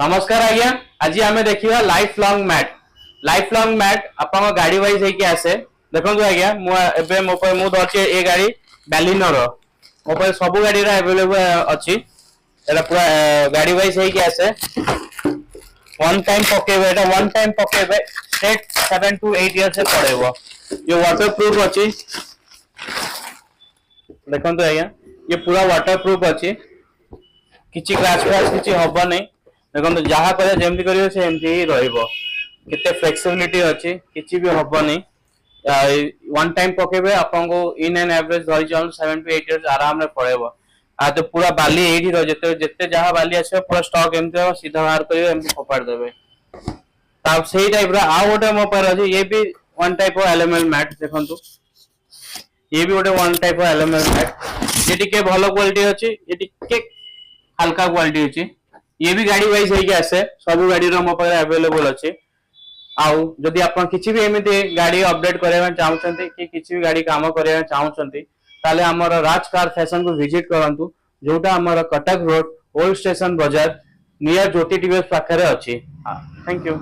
नमस्कार आज्ञा आज आम देखा life long mat. Life long mat आप गाड़ी वाइज होके आसे देखो आज्ञा मु धरती ए गाड़ी बैलिनोर मो सब गाड़ी अवेलेबल अच्छी पूरा गाड़ी वाइज होके आसे वन टाइम पकेबे वन टाइम पकेबे स्ट्रेट 7 to 8 इयर्स से पड़ेबो। ये वाटर प्रूफ अच्छी देखो आज्ञा ये पूरा वाटर प्रूफ अच्छी किसी क्रैश क्रैश किसी हब नहीं देखो जहाँ करे जमती करियो से एमती ही रहइबो केते फ्लेक्सिबिलिटी अच्छी किसी भी हबनी वन टाइम पकेबे आपको इन एन एवरेज धरि चल 7 to 8 इयर्स आराम रे पड़ेबो। आ तो पूरा बाली एठी रह जते जते जहाँ बाली आसे पूरा स्टॉक एमती सीधा बाहर करियो एमती फोपाड़ देबे तब सही टाइप रा आ गोटे मो पर अछि ये भी one type of LML mat देखंतु ये भी गोटे one type of LML mat ये टिके भलो क्वालिटी अछि ये टिके हल्का क्वालिटी अछि ये भी गाड़ी वाइज होके आसे सब गाड़ी रो मो पर अवेलेबल अछि। आउ जदि आपण किछि भी एमिति गाड़ी अपडेट करबा चाहउछन्ती कि किछि भी गाड़ी काम करबा चाहउछन्ती ताले हमर राज कार फैशन को विजिट करंतु जोटा हमर कटक रोड ओल्ड स्टेशन बाजार नियर ज्योति टीवीएस पाखरे अछि। Thank you.